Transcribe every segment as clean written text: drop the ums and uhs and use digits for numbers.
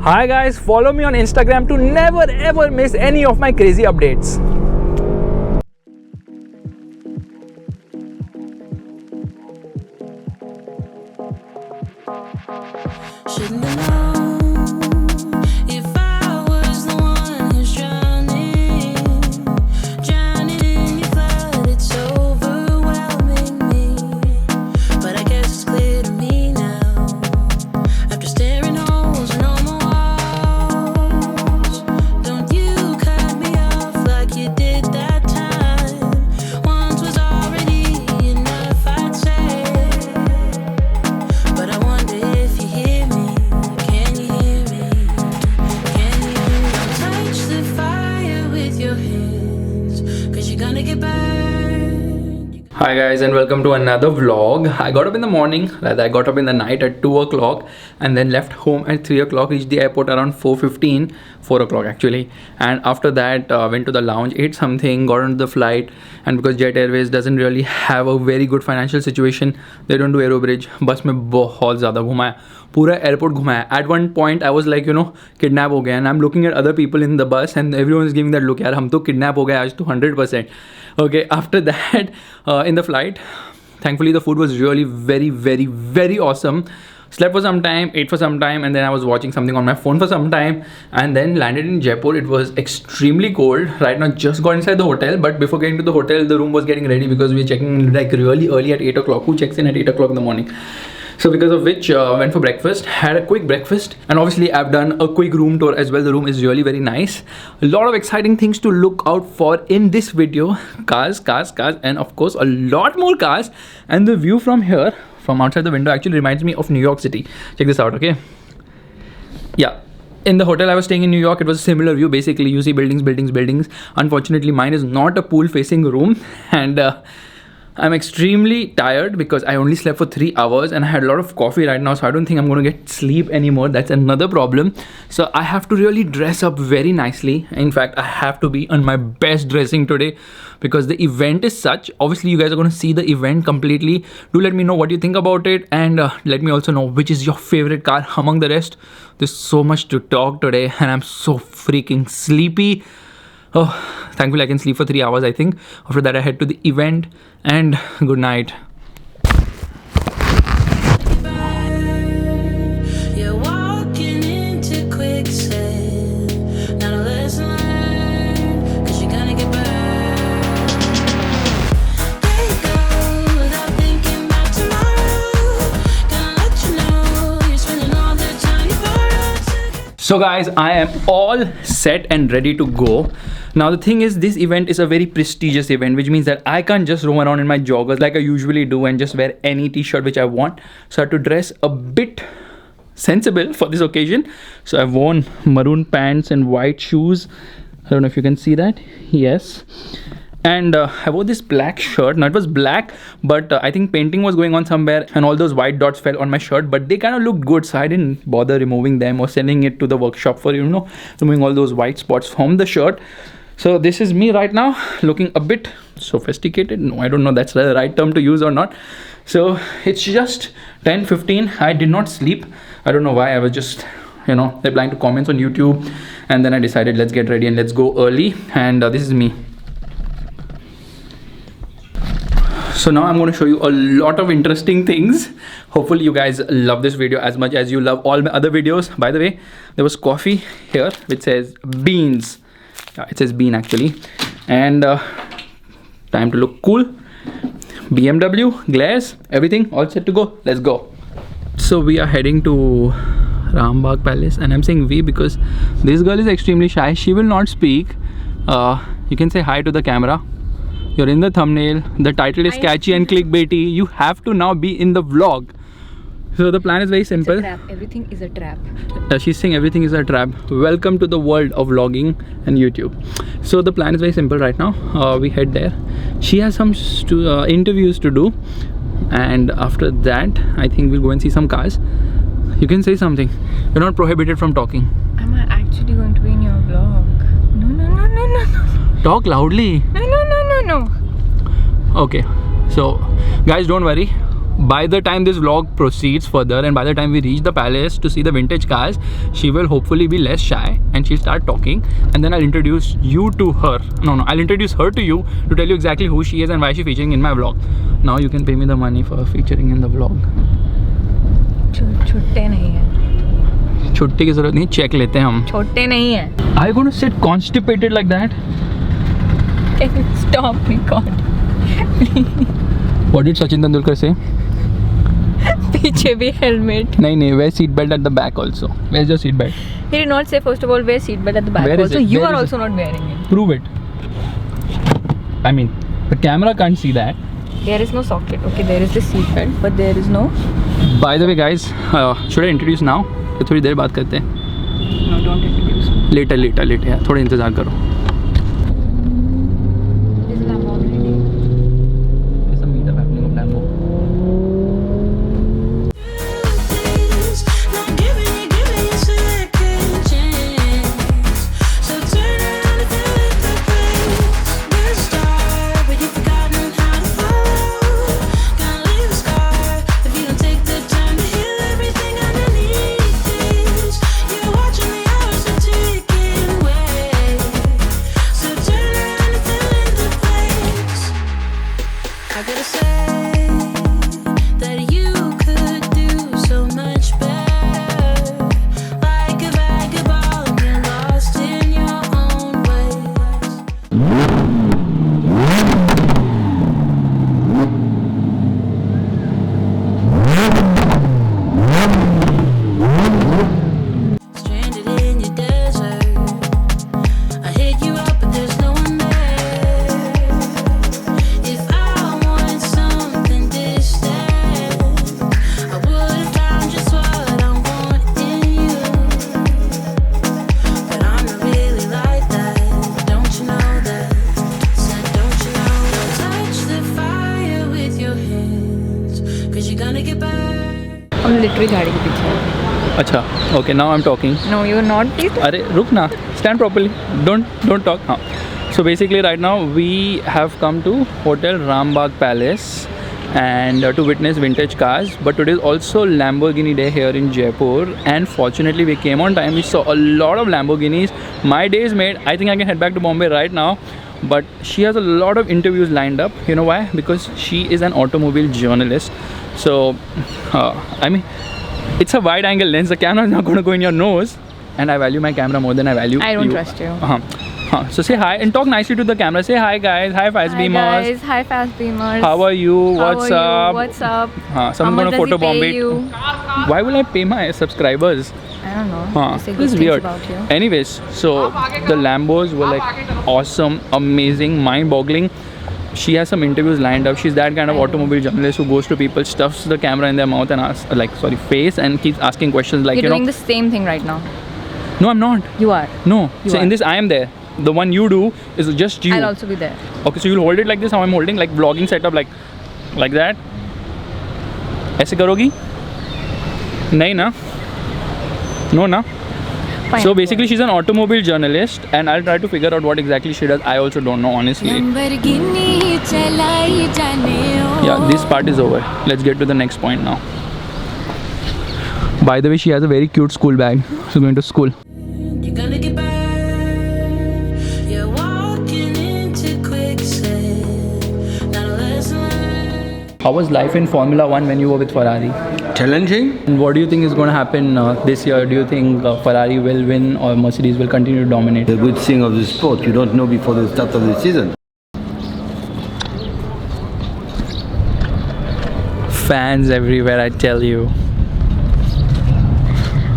Hi guys, follow me on Instagram to never ever miss any of my crazy updates. Shouldn't have known if I was the one who's drowning in your flood. It's overwhelming me, but I guess it's clear to me now. After staring holes in all my walls, don't you cut me off like you did that time. Once was already enough, I'd say, but I wonder if you hear me. Can you hear me? Can you hear me? Don't touch the fire with your hands, 'cause you're gonna get burned. Hi guys and welcome to another vlog. I got up in the morning, rather I got up in the night at 2 o'clock and then left home at 3 o'clock, reached the airport around 4:15, 4 o'clock actually, and after that went to the lounge, ate something, got onto the flight. And because Jet Airways doesn't really have a very good financial situation, they don't do aero bridge, बस में बहुत ज़्यादा घुमाया, पूरा airport घुमाया. At one point I was like, kidnap हो गया, and I'm looking at other people in the bus and everyone is giving that look, यार हम तो kidnap हो गए आज तो 100%. Okay, after that in the flight, thankfully the food was really very awesome. Slept for some time, ate for some time, and then I was watching something on my phone for some time, and then landed in Jaipur. It was extremely cold. Right now just got inside the hotel, but before getting to the hotel the room was getting ready because we were checking in like really early at 8 o'clock. Who checks in at 8 o'clock in the morning? So because of which went for breakfast, had a quick breakfast, and obviously I've done a quick room tour as well. The room is really very nice. A lot of exciting things to look out for in this video. Cars, and of course a lot more cars. And the view from here, from outside the window, actually reminds me of New York City. Check this out, okay? Yeah. In the hotel I was staying in New York, it was a similar view. Basically you see buildings. Unfortunately mine is not a pool facing room, and I'm extremely tired because I only slept for 3 hours and I had a lot of coffee right now, so I don't think I'm going to get sleep anymore. That's another problem. So I have to really dress up very nicely. In fact, I have to be on my best dressing today because the event is such. Obviously you guys are going to see the event completely. Do let me know what you think about it, and let me also know which is your favorite car among the rest. There's so much to talk today and I'm so freaking sleepy. Oh, thankfully I can sleep for 3 hours, I think. After that I head to the event, and good night. You're walking into quicksand. Not a lesson learned, 'cause you're gonna get burned. Let it go without thinking about tomorrow. Gonna let you know you're spending all the time you borrowed. So guys, I am all set and ready to go. Now the thing is, this event is a very prestigious event, which means that I can't just roam around in my joggers like I usually do and just wear any t-shirt which I want. So I have to dress a bit sensible for this occasion. So I've worn maroon pants and white shoes. I don't know if you can see that. Yes. And I wore this black shirt. Now it was black, but I think painting was going on somewhere and all those white dots fell on my shirt, but they kind of looked good, so I didn't bother removing them or sending it to the workshop for, removing all those white spots from the shirt. So this is me right now, looking a bit sophisticated. No, I don't know that's the right term to use or not. So it's just 10:15. I did not sleep. I don't know why. I was just, replying to comments on YouTube, and then I decided let's get ready and let's go early. And this is me. So now I'm going to show you a lot of interesting things. Hopefully you guys love this video as much as you love all my other videos. By the way, there was coffee here which says beans. It says bean actually. And time to look cool. BMW, glares, everything all set to go. Let's go. So we are heading to Rambagh Palace, and I'm saying we because this girl is extremely shy. She will not speak. You can say hi to the camera. You're in the thumbnail. The title is catchy and clickbaity. You have to now be in the vlog. So the plan is very simple. It's a trap. Everything is a trap. She's saying everything is a trap. Welcome to the world of vlogging and YouTube. So the plan is very simple right now. We head there. She has some interviews to do, and after that I think we'll go and see some cars. You can say something. You're not prohibited from talking. Am I actually going to be in your vlog? No. Talk loudly. No. Okay, so guys, don't worry. by the time this vlog proceeds further and by the time we reach the palace to see the vintage cars, she will hopefully be less shy and she'll start talking, and then I'll introduce you to her. I'll introduce her to you to tell you exactly who she is and why she's featuring in my vlog. Now you can pay me the money for featuring in the vlog. छुट्टे नहीं है, छुट्टी की जरूरत नहीं, check लेते हैं हम. छोटे नहीं है. Are you going to sit constipated like that? Stop me, God. What did Sachin Tendulkar say? पीछे भी helmet. नहीं, wear seat belt at the back also. Where's your seat belt? He did not say first of all wear seat belt at the back. Where is also, it? you Where are is also not wearing it. Prove it. I mean, the camera can't see that. There is no socket. Okay, there is the seat belt, but there is no. By the way, guys, should I introduce now? या थोड़ी देर बात करते हैं. No, don't introduce me. Later यार, थोड़ा इंतज़ार करो. This is Lamborghini. There's a meetup happening of Lambo. Not giving you a second chance. So turn around and fill in the blanks. You're a star, but you've forgotten how to follow. Gonna leave a scar if you don't take the time to heal everything underneath this. You're watching the hours are ticking away. So turn around and fill in the blanks. I gotta say that you could do so much better. Like a vagabond, you're lost in your own ways. Stranded in your desert. I hit you up, but there's no one there. If I wanted something distant, I would have found just what I want in you. But I'm not really like that. Don't you know that? Said, don't you know that? Touch the fire with your hands, 'cause you're gonna get burned. हम literally गाड़ी के पीछे हैं. अच्छा, okay, now I'm talking. No, you're not. Please. अरे रुक ना, stand properly. Don't talk. हाँ. So basically, right now we have come to Hotel Rambagh Palace and to witness vintage cars. But today is also Lamborghini Day here in Jaipur, and fortunately we came on time. We saw a lot of Lamborghinis. My day is made. I think I can head back to Bombay right now. But she has a lot of interviews lined up. You know why? Because she is an automobile journalist. So, I mean, it's a wide angle lens. The camera is not going to go in your nose, and I value my camera more than I value I don't you. trust you. So say hi and talk nicely to the camera. Say hi guys, hi Fast Hi Beamers. guys, hi Fast Beamers. How are you? How What's are you? up? What's up? Someone's How gonna much photo does he bomb pay it. you? Why will I pay my subscribers? I don't know. Just say This good is things weird. about you. Anyways, so the Lambos were like awesome, amazing, mind-boggling. She has some interviews lined up. She's that kind of automobile journalist who goes to people, stuffs the camera in their mouth and asks, face, and keeps asking questions like, You're doing the same thing right now. No, I'm not. You are. No. You So are. in this, I am there. The one you do is just you. I'll also be there. Okay, so you'll hold it like this, how I'm holding, like vlogging setup, like that. ऐसे करोगी? नहीं ना? No ना? Fine. So basically she's an automobile journalist and I'll try to figure out what exactly she does. I also don't know, honestly. Lamborghini चलाई जाने ओ. Yeah, this part is over. Let's get to the next point now. By the way, she has a very cute school bag. She's going to school. You're gonna get burned. You're walking into quicksand. Not a lesson learned. How was life in Formula 1 when you were with Ferrari? Challenging. And what do you think is going to happen this year? Do you think Ferrari will win or Mercedes will continue to dominate? The good thing of the sport, you don't know before the start of the season. Fans everywhere, I tell you.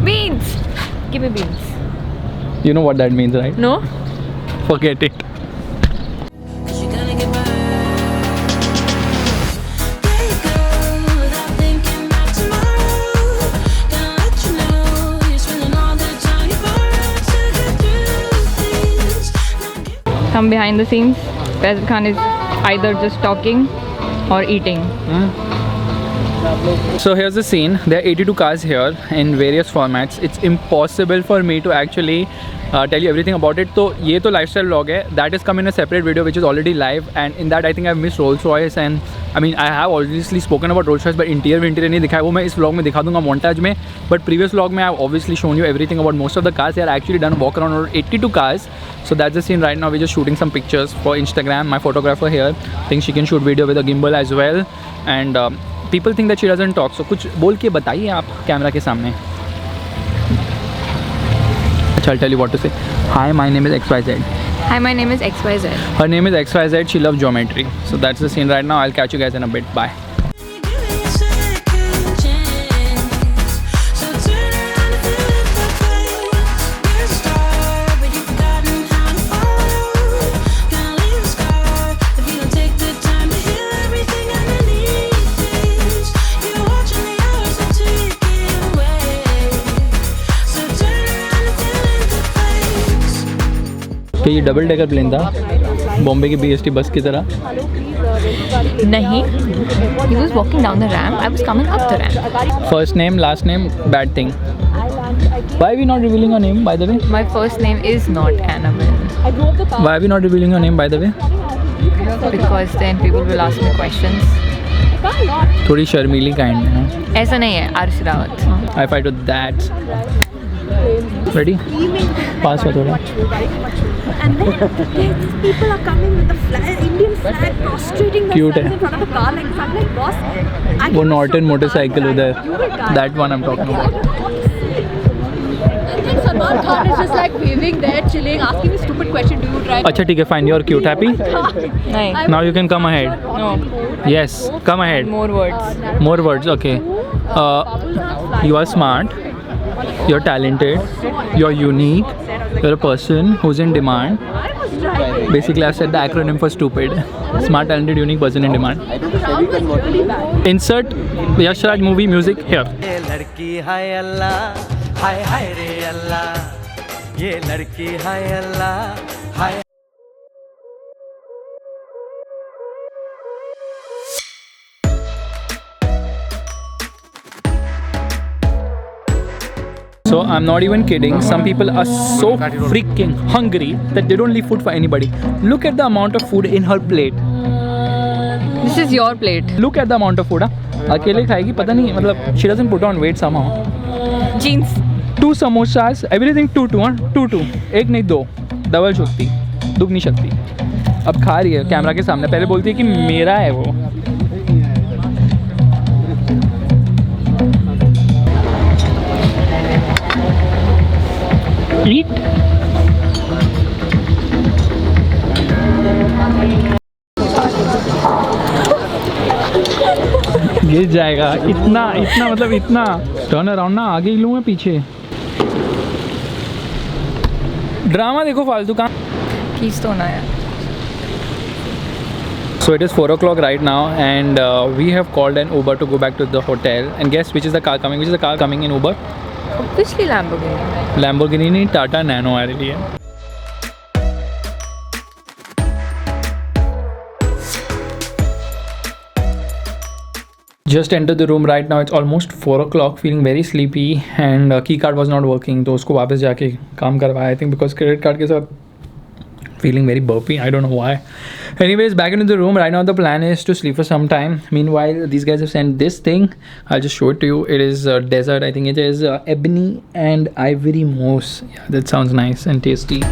Beans! Give me beans. You know what that means, right? No? Forget it. 'Cause you're gonna get burned. There you go, without thinking about tomorrow. Gonna let you know you're spending all the time you borrowed to get through this. Not give Come behind the scenes. Faizal Khan is either just talking or eating. So here's the scene. There are 82 cars here in various formats. It's impossible for me to actually tell you everything about it. तो ये तो lifestyle vlog है. That is come in a separate video which is already live, and in that I think I've missed Rolls Royce, and I mean I have obviously spoken about Rolls Royce, but interior नहीं दिखाया, वो मैं इस vlog में दिखा दूंगा montage में. But previous vlog में I've obviously shown you everything about most of the cars. I actually done a walk around over 82 cars. So that's the scene right now. We're just shooting some pictures for Instagram. My photographer here thinks she can shoot video with a gimbal as well, and people think that she doesn't talk. So कुछ बोल के बताइए आप camera के सामने. I'll tell you what to say. Hi, my name is XYZ. Hi, my name is XYZ. Her name is XYZ. She loves geometry. So that's the scene right now. I'll catch you guys in a bit. Bye. Give me a second chance. So turn around and fill in the blanks. You're a star, but you've forgotten how to follow. Gonna leave a scar if you don't take the time to heal everything underneath this. You're watching the hours are ticking away. So turn around and fill in the blanks. क्या ये double decker plane था बॉम्बे की BST बस की तरह? Nahi. He was walking down the ramp. I was coming up the ramp. First name, last name, bad thing. Why are we not revealing your name, by the way? My first name is not Annabelle. Why are we not revealing your name, by the way? Because then people will ask me questions. थोड़ी शर्मीली kind है. ऐसा नहीं है, अर्श Rawat. I fight with that. Ready? पास हो थोड़ा. And then these people are coming with the flag, Indian flag, prostrating Cute themselves है. in front of the car like this. I'm like, boss, I वो cannot Norton stop the motorcycle car. उधर. You will die. That one I'm talking about. And then Salman Khan is just like waving there, chilling, asking me stupid question. Do you drive? अच्छा ठीक है, fine. You're cute, happy? नहीं. Now you can come ahead. No. Yes, come ahead. More words. More words, okay. You are smart, you're talented, you're unique, you're a person who's in demand. Basically, I've said the acronym for stupid. Smart, talented, unique person in demand. Insert Yash Raj movie music here. ये लड़की हाय अल्लाह हाय हाय रे अल्लाह ये लड़की हाय अल्लाह हाय So I'm not even kidding. Some people are so freaking hungry that they don't leave food for anybody. Look at the amount of food in her plate. This is your plate. Look at the amount of food. अकेले खाएगी पता नहीं मतलब. She doesn't put on weight somehow. Jeans. 2 samosas, everything 2 2 एक नहीं 2, double शक्ति, दुगनी शक्ति. अब खा रही है कैमरा के सामने. पहले बोलती है कि मेरा है वो. Eat. गिर जाएगा. इतना मतलब इतना. टर्न अराउंड ना, आगे ही लूँ मैं पीछे. ड्रामा देखो फालतू का. Keys तो ना यार. So it is 4 o'clock right now, and we have called an Uber to go back to the hotel. And guess which is the car coming? Which is the car coming in Uber? Obviously Lamborghini. Lamborghini नहीं, Tata Nano आ रही है. Just entered the room right now. It's almost 4 o'clock. Feeling very sleepy, and key card was not working. तो उसको वापस जाके काम करवाया. I think because credit card के साथ feeling very burpy. I don't know why. Anyways, back into the room. Right now the plan is to sleep for some time. Meanwhile, these guys have sent this thing. I'll just show it to you. It is dessert. I think it is ebony and ivory mousse. Yeah, that sounds nice and tasty.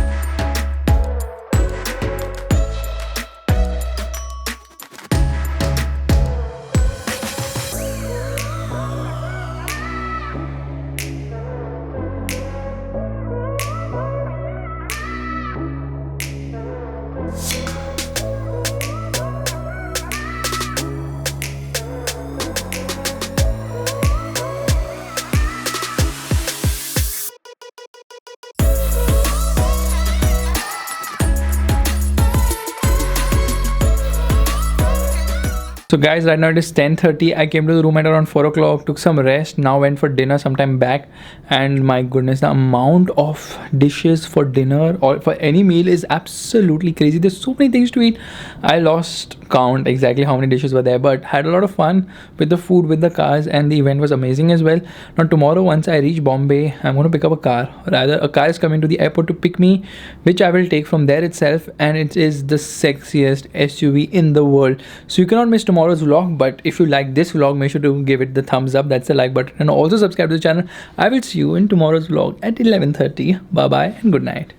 So guys, right now it is 10:30. I came to the room at around 4 o'clock, took some rest, now went for dinner sometime back, and my goodness, the amount of dishes for dinner or for any meal is absolutely crazy. There's so many things to eat. I lost count exactly how many dishes were there, but had a lot of fun with the food, with the cars, and the event was amazing as well. Now tomorrow, once I reach Bombay, I'm going to pick up a car. Rather, a car is coming to the airport to pick me, which I will take from there itself, and it is the sexiest SUV in the world. So you cannot miss tomorrow's vlog. But if you like this vlog, make sure to give it the thumbs up, that's the like button, and also subscribe to the channel. I will see you in tomorrow's vlog at 11:30. Bye bye and good night.